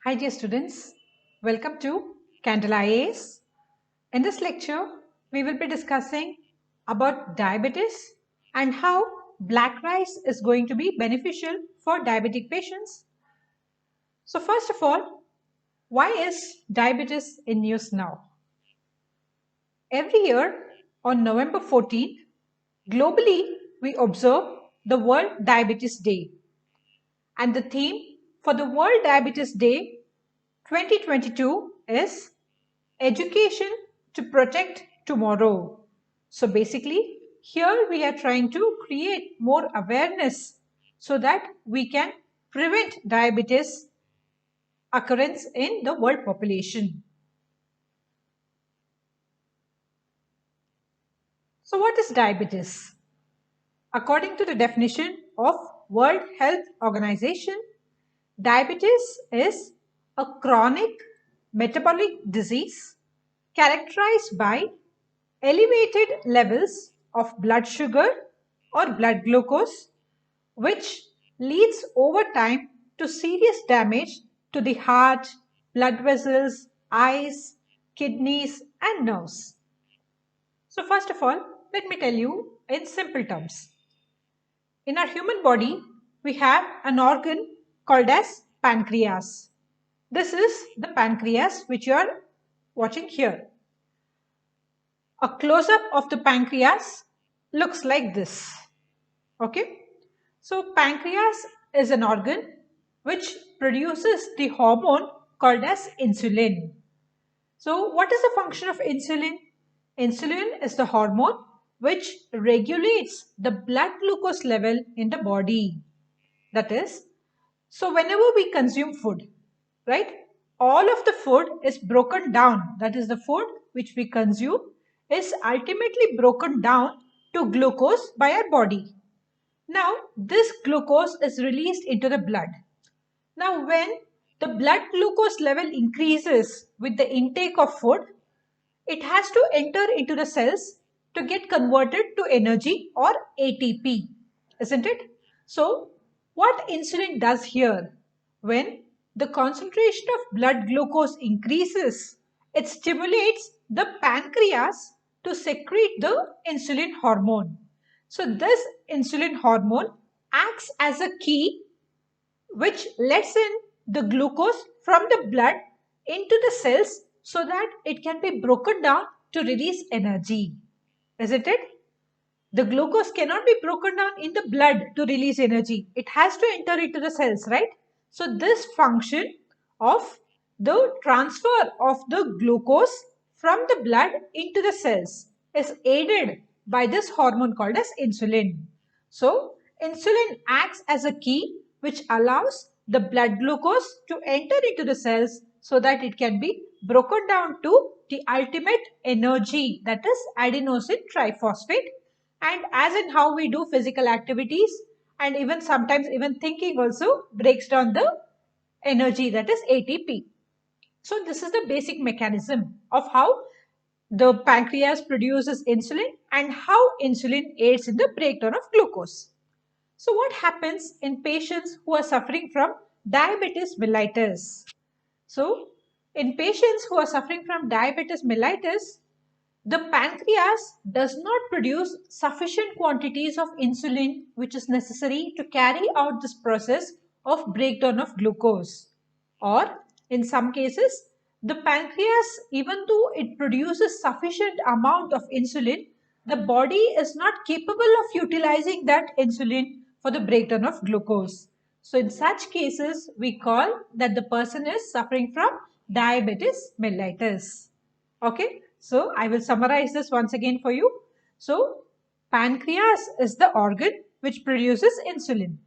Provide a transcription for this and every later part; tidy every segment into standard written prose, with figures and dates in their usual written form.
Hi dear students, welcome to Kandela IAS. In this lecture, we will be discussing about diabetes and how black rice is going to be beneficial for diabetic patients. So first of all, why is diabetes in news now? Every year on November 14th, globally we observe the World Diabetes Day. And the theme for the World Diabetes Day 2022 is Education to Protect Tomorrow. So basically, here we are trying to create more awareness so that we can prevent diabetes occurrence in the world population. So what is diabetes? According to the definition of World Health Organization, diabetes is a chronic metabolic disease characterized by elevated levels of blood sugar or blood glucose, which leads over time to serious damage to the heart, blood vessels, eyes, kidneys, and nerves. So, first of all, let me tell you in simple terms. In our human body, we have an organ called as pancreas. This is the pancreas which you are watching here. A close-up of the pancreas looks like this. Okay. So pancreas is an organ which produces the hormone called as insulin. So what is the function of insulin? Insulin is the hormone which regulates the blood glucose level in the body. That is, so whenever we consume food, right, all of the food is broken down. That is, the food which we consume is ultimately broken down to glucose by our body. Now, this glucose is released into the blood. Now, when the blood glucose level increases with the intake of food, it has to enter into the cells to get converted to energy or ATP, isn't it? So, what insulin does here, when the concentration of blood glucose increases, it stimulates the pancreas to secrete the insulin hormone. So, this insulin hormone acts as a key which lets in the glucose from the blood into the cells so that it can be broken down to release energy. Isn't it? The glucose cannot be broken down in the blood to release energy. It has to enter into the cells, right? So this function of the transfer of the glucose from the blood into the cells is aided by this hormone called as insulin. So insulin acts as a key which allows the blood glucose to enter into the cells so that it can be broken down to the ultimate energy, that is adenosine triphosphate. And as in how we do physical activities and even sometimes even thinking also breaks down the energy, that is ATP. So this is the basic mechanism of how the pancreas produces insulin and how insulin aids in the breakdown of glucose. So what happens in patients who are suffering from diabetes mellitus? So in patients who are suffering from diabetes mellitus, the pancreas does not produce sufficient quantities of insulin which is necessary to carry out this process of breakdown of glucose. Or in some cases, the pancreas, even though it produces sufficient amount of insulin, the body is not capable of utilizing that insulin for the breakdown of glucose. So in such cases, we call that the person is suffering from diabetes mellitus. Okay, so I will summarize this once again for you. So pancreas is the organ which produces insulin.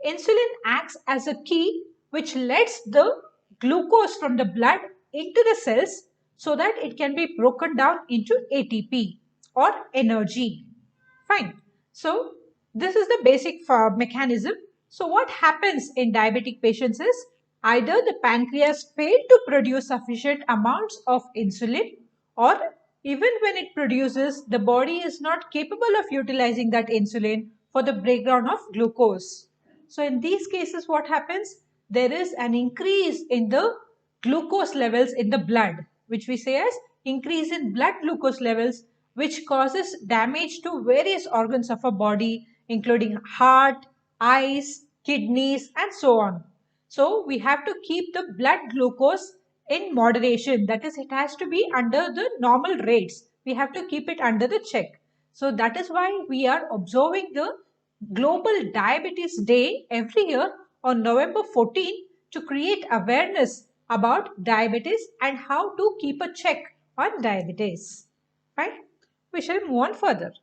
Insulin acts as a key which lets the glucose from the blood into the cells so that it can be broken down into ATP or energy. Fine. So this is the basic mechanism. So what happens in diabetic patients is either the pancreas failed to produce sufficient amounts of insulin, or even when it produces, the body is not capable of utilizing that insulin for the breakdown of glucose. So in these cases, what happens? there is an increase in the glucose levels in the blood, which we say as increase in blood glucose levels, which causes damage to various organs of our body, including heart, eyes, kidneys, and so on. So we have to keep the blood glucose in moderation. That is, it has to be under the normal rates. We have to keep it under the check. So that is why we are observing the Global Diabetes Day every year on November 14 to create awareness about diabetes and how to keep a check on diabetes. Right? We shall move on further.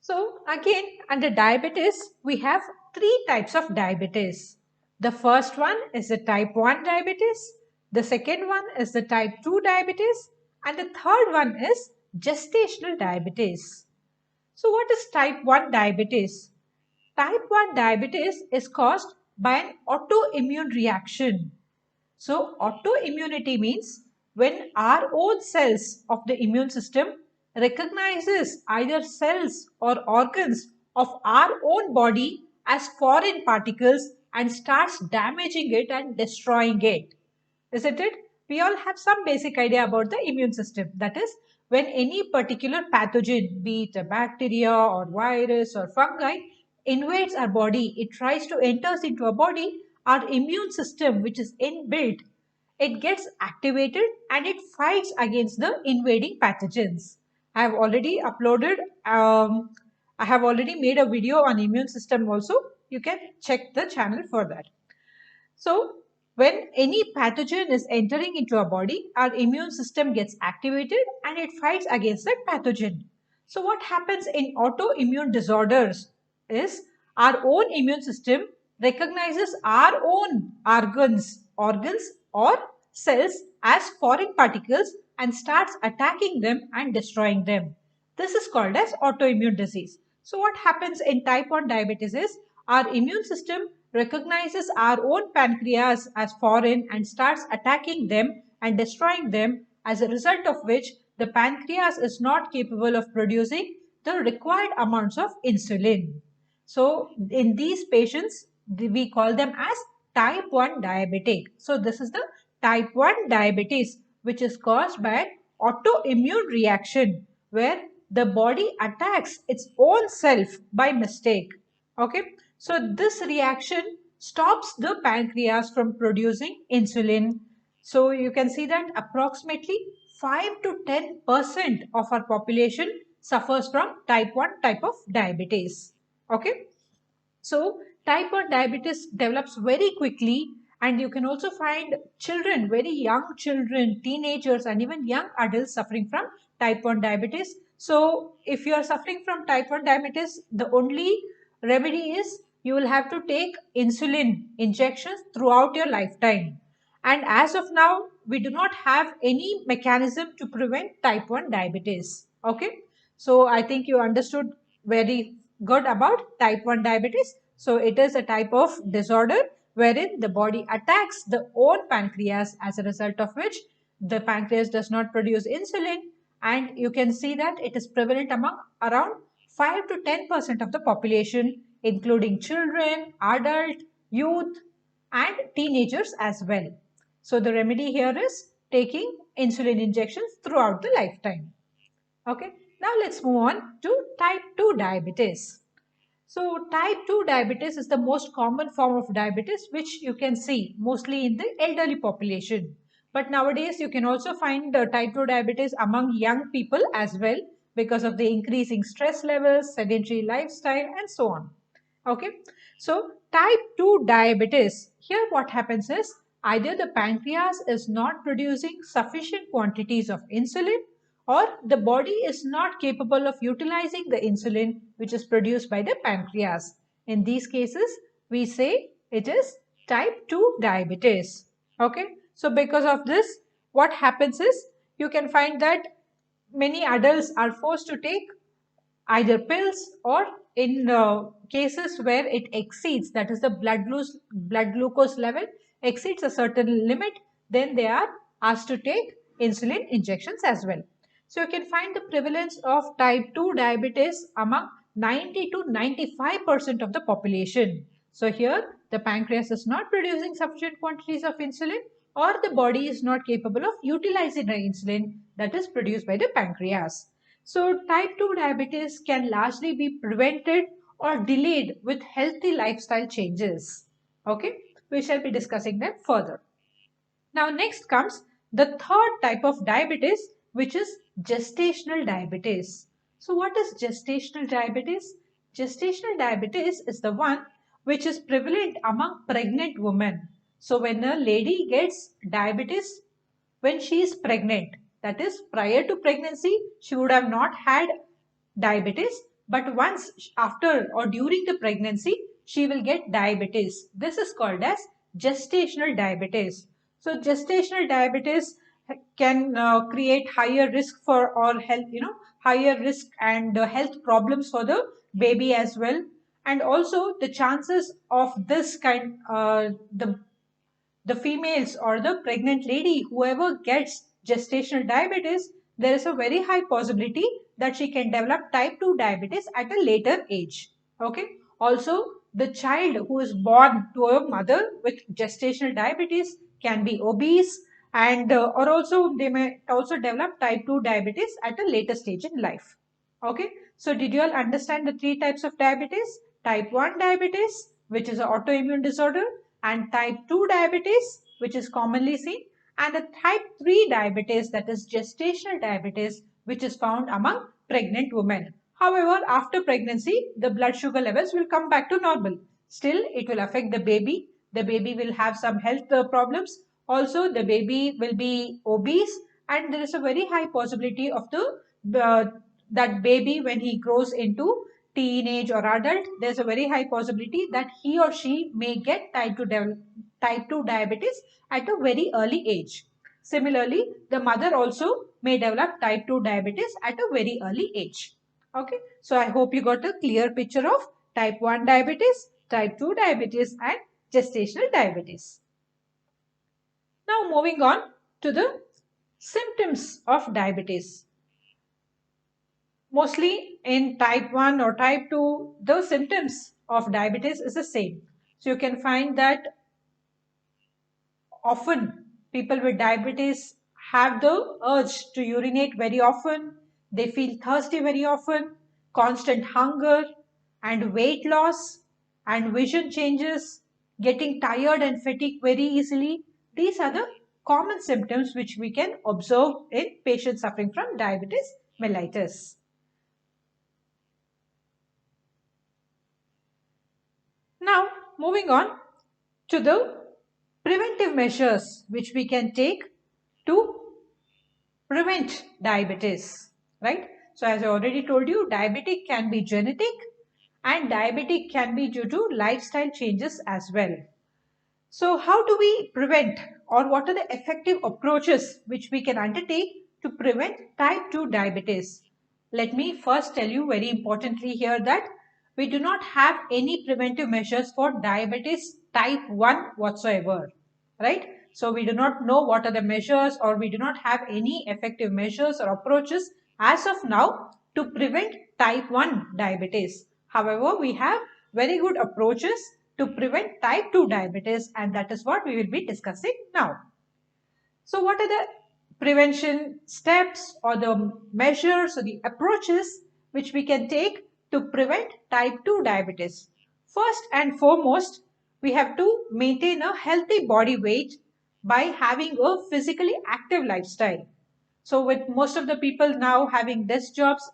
So again, under diabetes, we have three types of diabetes. The first one is the type 1 diabetes, the second one is the type 2 diabetes, and the third one is gestational diabetes. So what is type 1 diabetes? Type 1 diabetes is caused by an autoimmune reaction. So autoimmunity means when our own cells of the immune system recognizes either cells or organs of our own body as foreign particles and starts damaging it and destroying it. Isn't it? We all have some basic idea about the immune system. That is, when any particular pathogen, be it a bacteria or virus or fungi, invades our body, it tries to enter into our body, our immune system, which is inbuilt, it gets activated and it fights against the invading pathogens. I have already uploaded, I have already made a video on immune system also. You can check the channel for that. So, when any pathogen is entering into our body, our immune system gets activated and it fights against that pathogen. So, what happens in autoimmune disorders is our own immune system recognizes our own organs or cells as foreign particles and starts attacking them and destroying them. This is called as autoimmune disease. So what happens in type 1 diabetes is our immune system recognizes our own pancreas as foreign and starts attacking them and destroying them, as a result of which the pancreas is not capable of producing the required amounts of insulin. So in these patients, we call them as type 1 diabetic. So this is the type 1 diabetes, which is caused by an autoimmune reaction where the body attacks its own self by mistake. Okay, so this reaction stops the pancreas from producing insulin. So you can see that approximately 5 to 10% of our population suffers from type 1 type of diabetes. Okay, so type 1 diabetes develops very quickly, and you can also find children, very young children, teenagers, and even young adults suffering from type 1 diabetes. So if you are suffering from type 1 diabetes, the only remedy is you will have to take insulin injections throughout your lifetime. And as of now, we do not have any mechanism to prevent type 1 diabetes. Okay. So I think you understood very good about type 1 diabetes. So it is a type of disorder wherein the body attacks the own pancreas, as a result of which the pancreas does not produce insulin, and you can see that it is prevalent among around 5 to 10% of the population, including children, adult, youth, and teenagers as well. So the remedy here is taking insulin injections throughout the lifetime. Okay, now let's move on to type 2 diabetes. So type 2 diabetes is the most common form of diabetes, which you can see mostly in the elderly population. But nowadays you can also find type 2 diabetes among young people as well, because of the increasing stress levels, sedentary lifestyle, and so on. Okay, so type 2 diabetes, here what happens is either the pancreas is not producing sufficient quantities of insulin, or the body is not capable of utilizing the insulin which is produced by the pancreas. In these cases, we say it is type 2 diabetes. Okay, so because of this, what happens is you can find that many adults are forced to take either pills, or in cases where it exceeds, that is the blood glucose level exceeds a certain limit, then they are asked to take insulin injections as well. So you can find the prevalence of type 2 diabetes among 90 to 95% of the population. So here the pancreas is not producing sufficient quantities of insulin, or the body is not capable of utilizing the insulin that is produced by the pancreas. So type 2 diabetes can largely be prevented or delayed with healthy lifestyle changes. Okay, we shall be discussing them further. Now next comes the third type of diabetes, which is gestational diabetes. So what is gestational diabetes? Gestational diabetes is the one which is prevalent among pregnant women. So when a lady gets diabetes when she is pregnant, that is prior to pregnancy, she would have not had diabetes, but once after or during the pregnancy, she will get diabetes. This is called as gestational diabetes. So gestational diabetes can create higher risk for or health, higher risk and health problems for the baby as well. And also the chances of this kind, the females or the pregnant lady, whoever gets gestational diabetes, there is a very high possibility that she can develop type 2 diabetes at a later age. Okay. Also, the child who is born to a mother with gestational diabetes can be obese, and or also they may also develop type 2 diabetes at a later stage in life. Okay. So did you all understand the three types of diabetes? Type 1 diabetes, which is an autoimmune disorder, and type 2 diabetes, which is commonly seen, and a type 3 diabetes, that is gestational diabetes, which is found among pregnant women. However, after pregnancy, the blood sugar levels will come back to normal. Still, it will affect the baby. The baby will have some health problems. Also, the baby will be obese, and there is a very high possibility of that baby, when he grows into teenage or adult, there's a very high possibility that he or she may get type 2 diabetes at a very early age. Similarly, the mother also may develop type 2 diabetes at a very early age. Okay, so I hope you got a clear picture of type 1 diabetes, type 2 diabetes and gestational diabetes. Now moving on to the symptoms of diabetes. Mostly in type 1 or type 2, the symptoms of diabetes is the same. So you can find that often people with diabetes have the urge to urinate very often, they feel thirsty very often, constant hunger and weight loss and vision changes, getting tired and fatigued very easily. These are the common symptoms which we can observe in patients suffering from diabetes mellitus. Now, moving on to the preventive measures which we can take to prevent diabetes, right? So, as I already told you, diabetic can be genetic and diabetic can be due to lifestyle changes as well. So, how do we prevent, or what are the effective approaches which we can undertake to prevent type 2 diabetes? Let me first tell you very importantly here that we do not have any preventive measures for diabetes type 1 whatsoever, right? So we do not know what are the measures, or we do not have any effective measures or approaches as of now to prevent type 1 diabetes. However, we have very good approaches to prevent type 2 diabetes, and that is what we will be discussing now. So what are the prevention steps or the measures or the approaches which we can take to prevent type 2 diabetes? First and foremost, we have to maintain a healthy body weight by having a physically active lifestyle. So with most of the people now having desk jobs,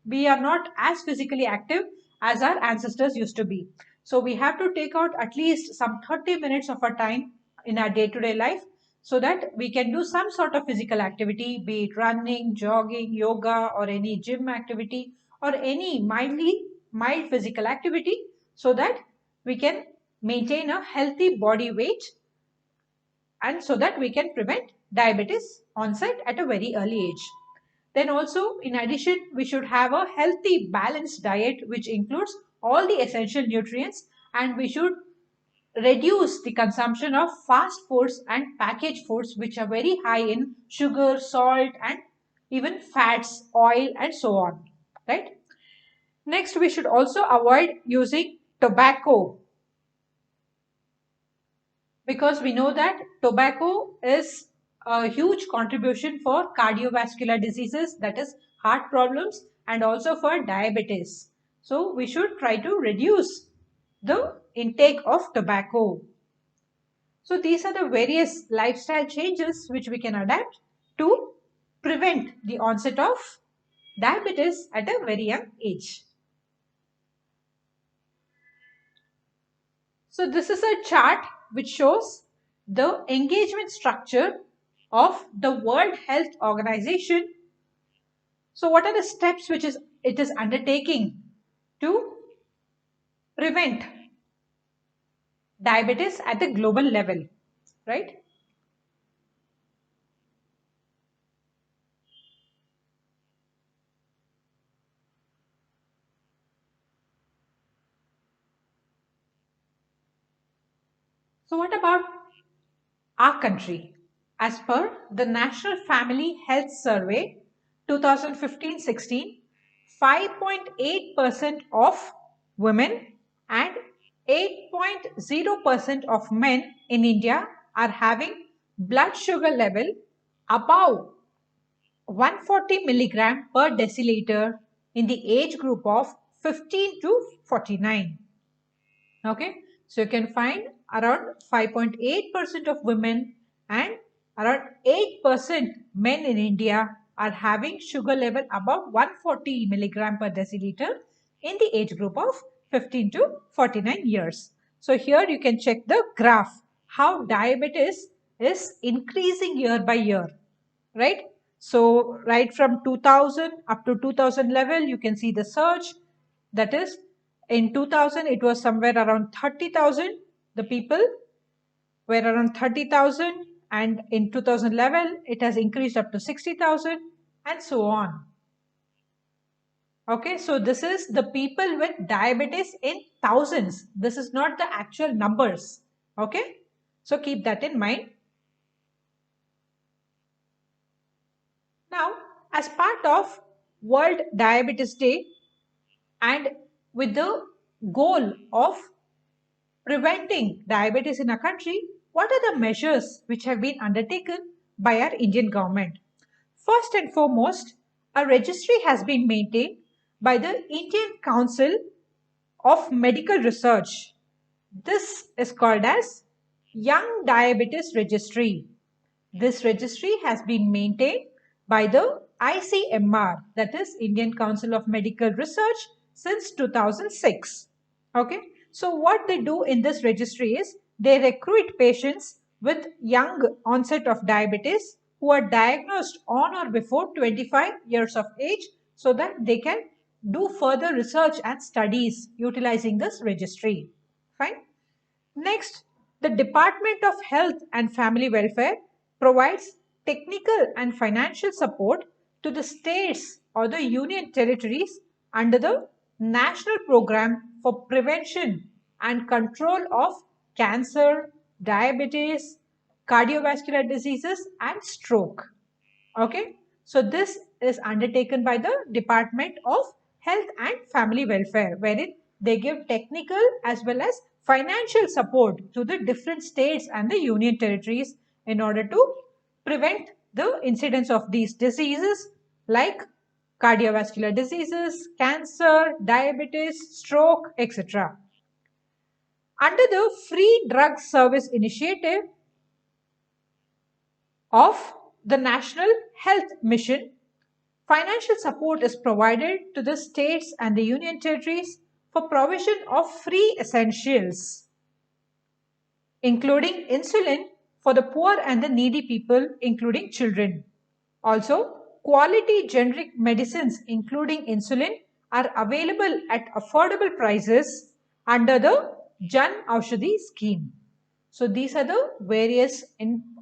we are not as physically active as our ancestors used to be. So we have to take out at least some 30 minutes of our time in our day-to-day life so that we can do some sort of physical activity, be it running, jogging, yoga, or any gym activity, or any mild physical activity, so that we can maintain a healthy body weight, and so that we can prevent diabetes onset at a very early age. Then also, in addition, we should have a healthy balanced diet which includes all the essential nutrients, and we should reduce the consumption of fast foods and packaged foods which are very high in sugar, salt and even fats, oil and so on, right? Next, we should also avoid using tobacco because we know that tobacco is a huge contribution for cardiovascular diseases, that is heart problems, and also for diabetes. So we should try to reduce the intake of tobacco. So these are the various lifestyle changes which we can adapt to prevent the onset of diabetes at a very young age. So this is a chart which shows the engagement structure of the World Health Organization. So what are the steps which it is undertaking to prevent diabetes at the global level, right? So what about our country? As per the National Family Health Survey 2015-16, 5.8% of women and 8.0% of men in India are having blood sugar level above 140 milligram per deciliter in the age group of 15 to 49. Okay, so you can find around 5.8% of women and around 8% men in India are having sugar level above 140 milligram per deciliter in the age group of 15 to 49 years. So here you can check the graph how diabetes is increasing year by year, right? So right from 2000 up to 2000 level, you can see the surge. That is, in 2000, it was somewhere around 30,000. The people were around 30,000, and in 2000 level, it has increased up to 60,000, and so on. Okay, so this is the people with diabetes in thousands. This is not the actual numbers. Okay, so keep that in mind. Now, as part of World Diabetes Day and with the goal of preventing diabetes in our country, what are the measures which have been undertaken by our Indian government? First and foremost, a registry has been maintained by the Indian Council of Medical Research. This is called as Young Diabetes Registry. This registry has been maintained by the ICMR, that is Indian Council of Medical Research, since 2006. Okay, so what they do in this registry is they recruit patients with young onset of diabetes who are diagnosed on or before 25 years of age so that they can do further research and studies utilizing this registry. Fine. Next, the Department of Health and Family Welfare provides technical and financial support to the states or the union territories under the National Program for Prevention and Control of Cancer, Diabetes, Cardiovascular Diseases, and Stroke. Okay, so this is undertaken by the Department of Health and Family Welfare, wherein they give technical as well as financial support to the different states and the union territories in order to prevent the incidence of these diseases like cardiovascular diseases, cancer, diabetes, stroke, etc. Under the Free Drug Service Initiative of the National Health Mission, financial support is provided to the states and the union territories for provision of free essentials, including insulin for the poor and the needy people, including children. Also, quality generic medicines, including insulin, are available at affordable prices under the Jan Aushadhi scheme. So these are the various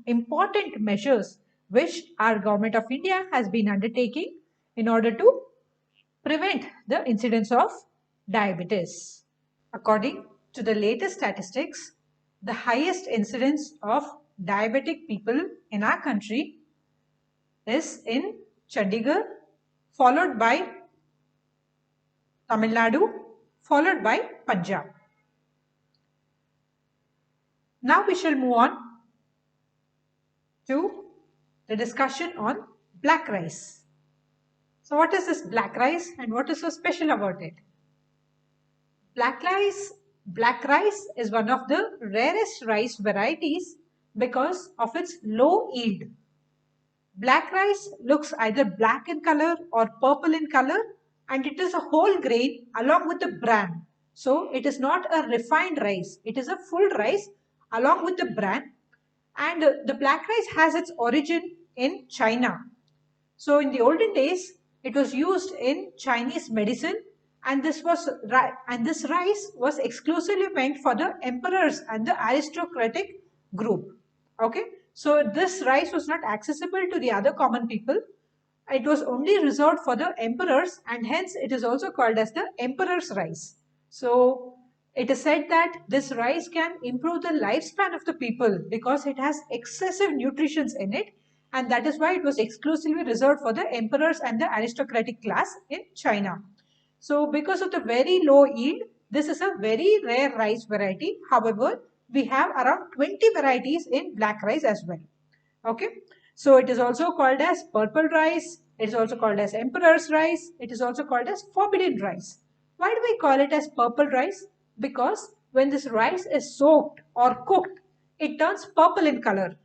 important measures which our government of India has been undertaking in order to prevent the incidence of diabetes. According to the latest statistics, the highest incidence of diabetic people in our country is in Chandigarh, followed by Tamil Nadu, followed by Punjab. Now we shall move on to the discussion on black rice. So what is this black rice and what is so special about it? Black rice is one of the rarest rice varieties because of its low yield. Black rice looks either black in color or purple in color, and it is a whole grain along with the bran. So it is not a refined rice. It is a full rice along with the bran. And the black rice has its origin in China. So in the olden days, it was used in Chinese medicine, and this rice was exclusively meant for the emperors and the aristocratic group. Okay, so this rice was not accessible to the other common people. It was only reserved for the emperors, and hence it is also called as the emperor's rice. So it is said that this rice can improve the lifespan of the people because it has excessive nutrition in it, and that is why it was exclusively reserved for the emperors and the aristocratic class in China. So because of the very low yield, this is a very rare rice variety. However, we have around 20 varieties in black rice as well. Okay, so it is also called as purple rice. It is also called as emperor's rice. It is also called as forbidden rice. Why do we call it as purple rice? Because when this rice is soaked or cooked, it turns purple in color.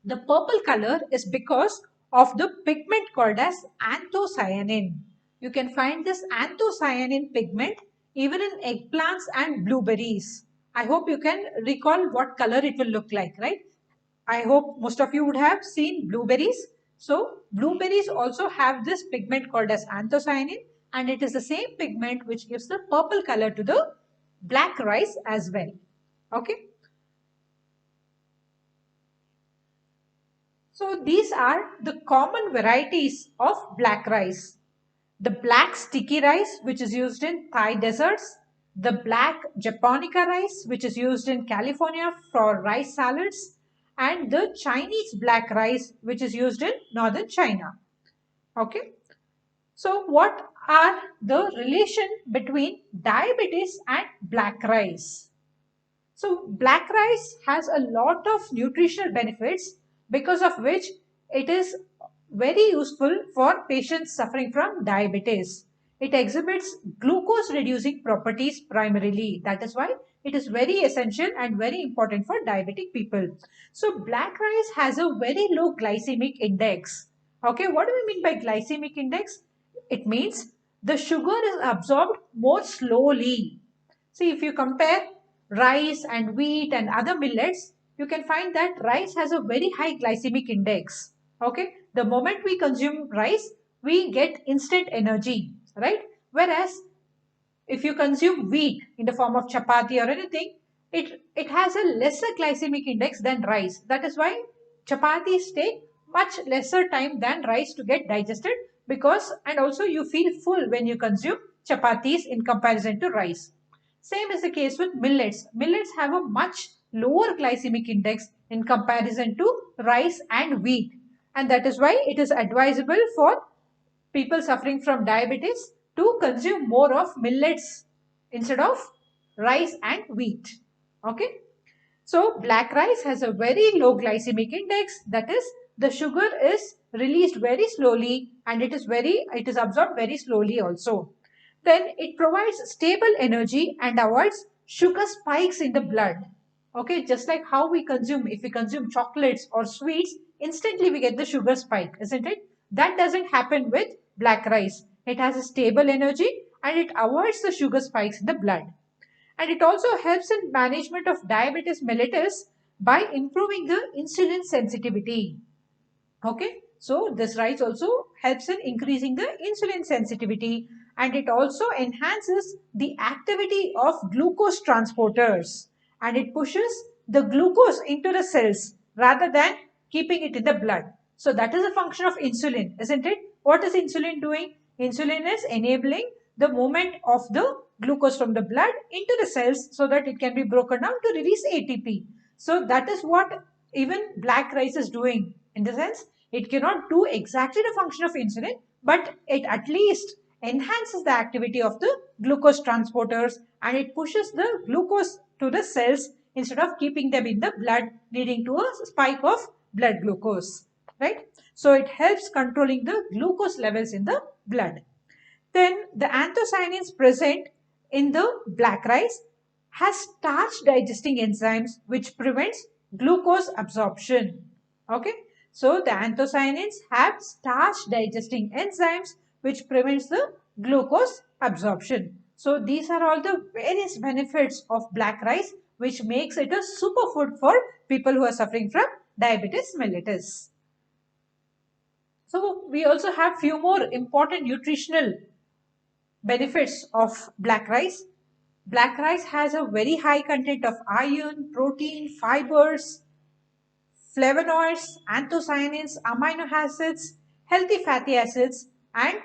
The purple color is because of the pigment called as anthocyanin. You can find this anthocyanin pigment even in eggplants and blueberries. I hope you can recall what color it will look like, right? I hope most of you would have seen blueberries. So blueberries also have this pigment called as anthocyanin, and it is the same pigment which gives the purple color to the black rice as well. Okay. So these are the common varieties of black rice. The black sticky rice, which is used in Thai deserts. The black japonica rice, which is used in California for rice salads. And the Chinese black rice, which is used in northern China. Okay. So what are the relation between diabetes and black rice? So black rice has a lot of nutritional benefits because of which it is very useful for patients suffering from diabetes. It exhibits glucose reducing properties primarily. That is why it is very essential and very important for diabetic people. So black rice has a very low glycemic index. Okay, what do we mean by glycemic index? It means the sugar is absorbed more slowly. See, if you compare rice and wheat and other millets, you can find that rice has a very high glycemic index. Okay, the moment we consume rice, we get instant energy, right? Whereas if you consume wheat in the form of chapati or anything, it has a lesser glycemic index than rice. That is why chapatis take much lesser time than rice to get digested, because and also you feel full when you consume chapatis in comparison to rice. Same is the case with millets. Millets have a much lower glycemic index in comparison to rice and wheat, and that is why it is advisable for people suffering from diabetes to consume more of millets instead of rice and wheat. Okay. So black rice has a very low glycemic index, that is the sugar is released very slowly and it is absorbed very slowly also. Then it provides stable energy and avoids sugar spikes in the blood. Okay, just like how if we consume chocolates or sweets, instantly we get the sugar spike, isn't it? That doesn't happen with black rice. It has a stable energy and it avoids the sugar spikes in the blood. And it also helps in management of diabetes mellitus by improving the insulin sensitivity. Okay, so this rice also helps in increasing the insulin sensitivity, and it also enhances the activity of glucose transporters, and it pushes the glucose into the cells rather than keeping it in the blood. So that is a function of insulin, isn't it? What is insulin doing? Insulin is enabling the movement of the glucose from the blood into the cells so that it can be broken down to release ATP. So that is what even black rice is doing. In the sense, it cannot do exactly the function of insulin, but it at least enhances the activity of the glucose transporters and it pushes the glucose to the cells instead of keeping them in the blood, leading to a spike of blood glucose, right? So it helps controlling the glucose levels in the blood. Then the anthocyanins present in the black rice has starch digesting enzymes which prevents glucose absorption. Okay, so the anthocyanins have starch digesting enzymes which prevents the glucose absorption. So these are all the various benefits of black rice which makes it a superfood for people who are suffering from diabetes mellitus. So we also have few more important nutritional benefits of black rice. Black rice has a very high content of iron, protein, fibers, flavonoids, anthocyanins, amino acids, healthy fatty acids, and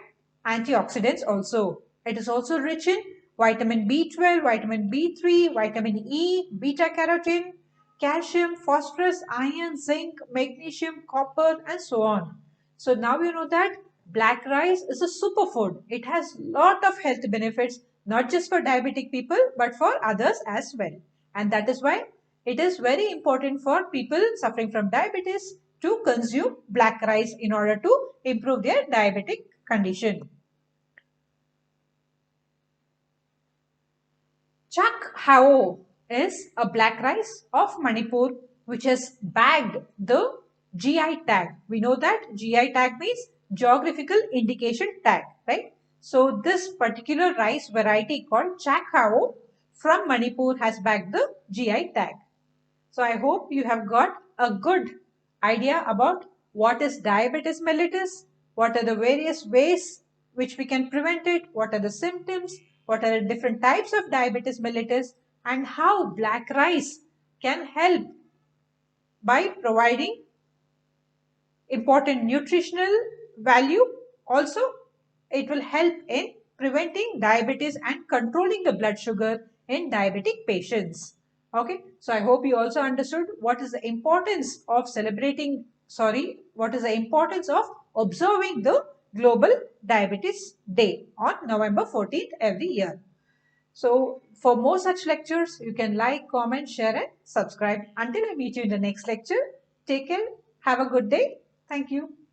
antioxidants also. It is also rich in vitamin B12, vitamin B3, vitamin E, beta carotene, calcium, phosphorus, iron, zinc, magnesium, copper, and so on. So now you know that black rice is a superfood. It has lot of health benefits, not just for diabetic people, but for others as well. And that is why it is very important for people suffering from diabetes to consume black rice in order to improve their diabetic condition. Chak Hao is a black rice of Manipur which has bagged the GI tag. We know that GI tag means geographical indication tag, right? So this particular rice variety called Chak Hao from Manipur has bagged the GI tag. So I hope you have got a good idea about what is diabetes mellitus, what are the various ways which we can prevent it, what are the symptoms, what are the different types of diabetes mellitus, and how black rice can help by providing important nutritional value. Also, it will help in preventing diabetes and controlling the blood sugar in diabetic patients. Okay, so I hope you also understood what is the importance of what is the importance of observing the Global Diabetes Day on November 14th every year. So for more such lectures, you can like, comment, share and subscribe. Until I meet you in the next lecture, take care, have a good day. Thank you.